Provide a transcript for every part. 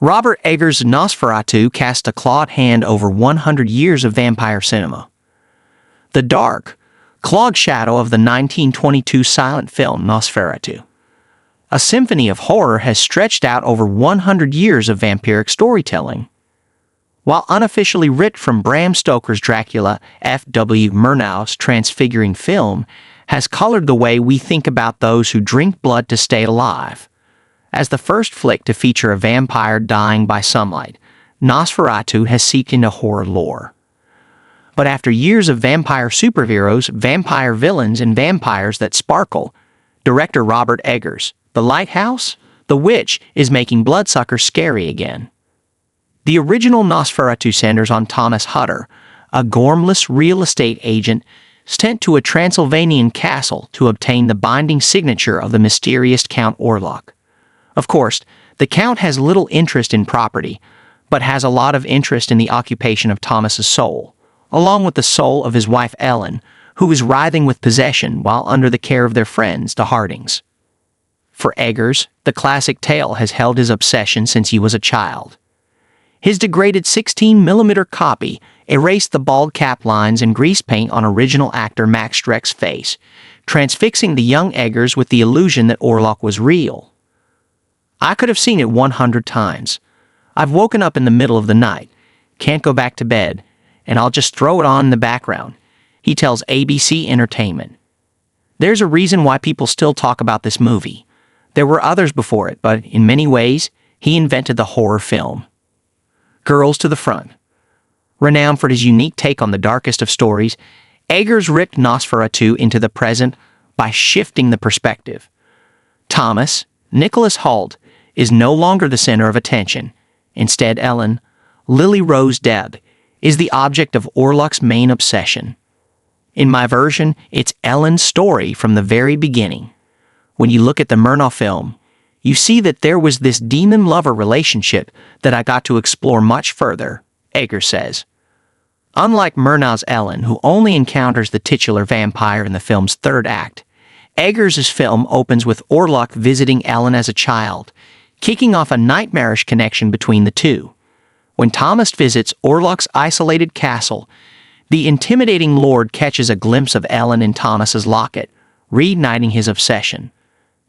Robert Eggers' Nosferatu cast a clawed hand over 100 years of vampire cinema. The dark, clawed shadow of the 1922 silent film Nosferatu. A symphony of horror has stretched out over 100 years of vampiric storytelling. While unofficially ripped from Bram Stoker's Dracula, F.W. Murnau's transfiguring film has colored the way we think about those who drink blood to stay alive. As the first flick to feature a vampire dying by sunlight, Nosferatu has seeped into horror lore. But after years of vampire superheroes, vampire villains, and vampires that sparkle, director Robert Eggers' The Lighthouse, The Witch is making bloodsuckers scary again. The original Nosferatu centers on Thomas Hutter, a gormless real estate agent sent to a Transylvanian castle to obtain the binding signature of the mysterious Count Orlok. Of course, the Count has little interest in property, but has a lot of interest in the occupation of Thomas's soul, along with the soul of his wife Ellen, who is writhing with possession while under the care of their friends, the Hardings. For Eggers, the classic tale has held his obsession since he was a child. His degraded 16mm copy erased the bald cap lines and grease paint on original actor Max Schreck's face, transfixing the young Eggers with the illusion that Orlok was real. I could have seen it 100 times. I've woken up in the middle of the night, can't go back to bed, and I'll just throw it on in the background, he tells ABC Entertainment. There's a reason why people still talk about this movie. There were others before it, but in many ways, he invented the horror film. Girls to the Front. Renowned for his unique take on the darkest of stories, Eggers ripped Nosferatu into the present by shifting the perspective. Thomas, Nicholas Hoult, is no longer the center of attention. Instead, Ellen, Lily Rose Depp, is the object of Orlok's main obsession. In my version, it's Ellen's story from the very beginning. When you look at the Murnau film, you see that there was this demon-lover relationship that I got to explore much further, Eggers says. Unlike Murnau's Ellen, who only encounters the titular vampire in the film's third act, Eggers' film opens with Orlok visiting Ellen as a child, kicking off a nightmarish connection between the two. When Thomas visits Orlok's isolated castle, the intimidating lord catches a glimpse of Ellen in Thomas's locket, reigniting his obsession.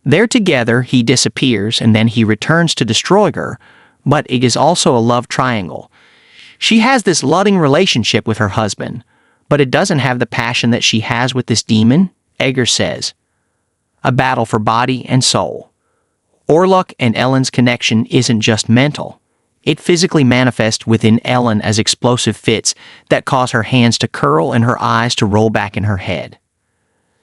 There together, he disappears, and then he returns to destroy her, but it is also a love triangle. She has this loving relationship with her husband, but it doesn't have the passion that she has with this demon, Eggers says. A battle for body and soul. Orlok and Ellen's connection isn't just mental. It physically manifests within Ellen as explosive fits that cause her hands to curl and her eyes to roll back in her head.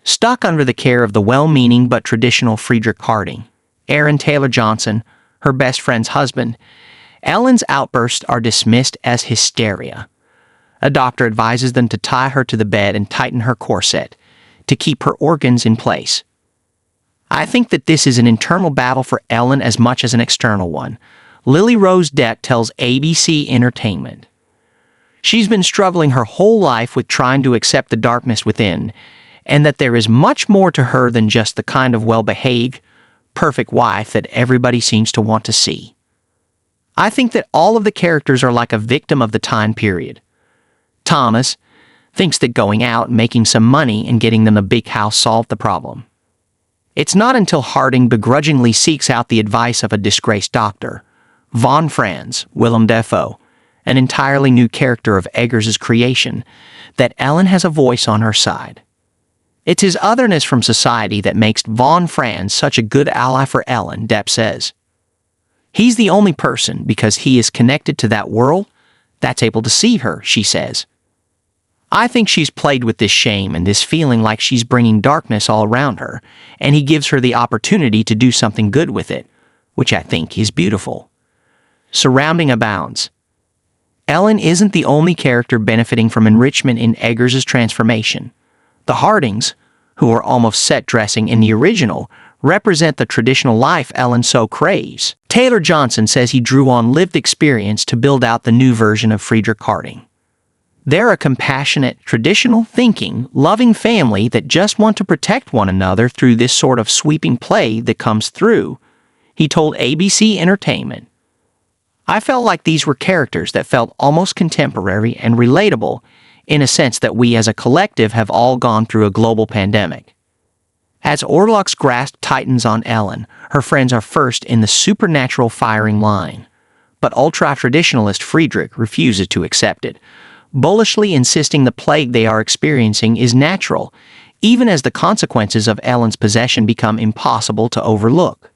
Stuck under the care of the well-meaning but traditional Friedrich Harding, Aaron Taylor Johnson, her best friend's husband, Ellen's outbursts are dismissed as hysteria. A doctor advises them to tie her to the bed and tighten her corset to keep her organs in place. I think that this is an internal battle for Ellen as much as an external one, Lily Rose Depp tells ABC Entertainment. She's been struggling her whole life with trying to accept the darkness within, and that there is much more to her than just the kind of well-behaved, perfect wife that everybody seems to want to see. I think that all of the characters are like a victim of the time period. Thomas thinks that going out, making some money, and getting them a big house solved the problem. It's not until Harding begrudgingly seeks out the advice of a disgraced doctor, Von Franz, Willem Dafoe, an entirely new character of Eggers' creation, that Ellen has a voice on her side. It's his otherness from society that makes Von Franz such a good ally for Ellen, Depp says. He's the only person, because he is connected to that world, that's able to see her, she says. I think she's played with this shame and this feeling like she's bringing darkness all around her, and he gives her the opportunity to do something good with it, which I think is beautiful. Surrounding abounds. Ellen isn't the only character benefiting from enrichment in Eggers' transformation. The Hardings, who are almost set dressing in the original, represent the traditional life Ellen so craves. Taylor Johnson says he drew on lived experience to build out the new version of Friedrich Harding. They're a compassionate, traditional thinking, loving family that just want to protect one another through this sort of sweeping play that comes through, he told ABC Entertainment. I felt like these were characters that felt almost contemporary and relatable in a sense that we as a collective have all gone through a global pandemic. As Orlok's grasp tightens on Ellen, her friends are first in the supernatural firing line. But ultra-traditionalist Friedrich refuses to accept it, bullishly insisting the plague they are experiencing is natural, even as the consequences of Ellen's possession become impossible to overlook.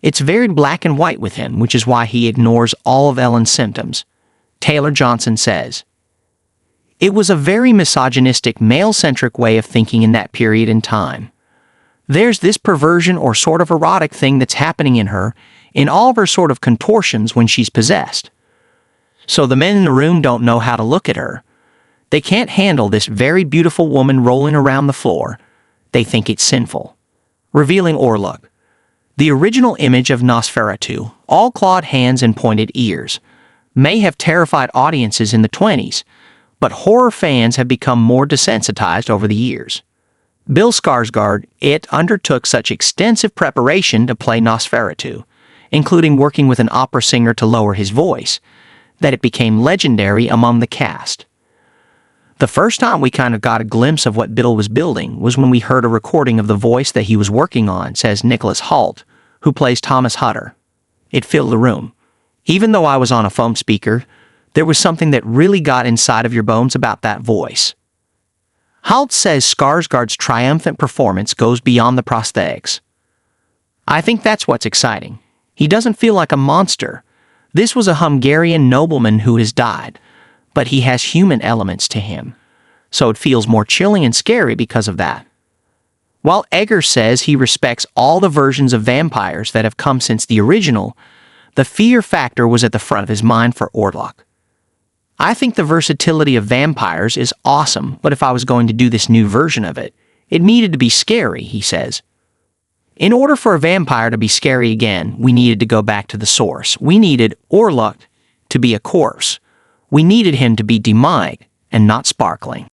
It's very black and white with him, which is why he ignores all of Ellen's symptoms. Taylor Johnson says, "It was a very misogynistic, male-centric way of thinking in that period in time. There's this perversion or sort of erotic thing that's happening in her, in all of her sort of contortions when she's possessed. So the men in the room don't know how to look at her. They can't handle this very beautiful woman rolling around the floor. They think it's sinful." Revealing Orlok. The original image of Nosferatu, all clawed hands and pointed ears, may have terrified audiences in the 20s, but horror fans have become more desensitized over the years. Bill Skarsgård, it undertook such extensive preparation to play Nosferatu, including working with an opera singer to lower his voice, that it became legendary among the cast. The first time we kind of got a glimpse of what Bill was building was when we heard a recording of the voice that he was working on, says Nicholas Hoult, who plays Thomas Hutter. It filled the room. Even though I was on a foam speaker, there was something that really got inside of your bones about that voice. Hoult says Skarsgård's triumphant performance goes beyond the prosthetics. I think that's what's exciting. He doesn't feel like a monster. This was a Hungarian nobleman who has died, but he has human elements to him, so it feels more chilling and scary because of that. While Egger says he respects all the versions of vampires that have come since the original, the fear factor was at the front of his mind for Orlok. I think the versatility of vampires is awesome, but if I was going to do this new version of it, it needed to be scary, he says. In order for a vampire to be scary again, we needed to go back to the source. We needed Orlok to be a corpse. We needed him to be demonic and not sparkling.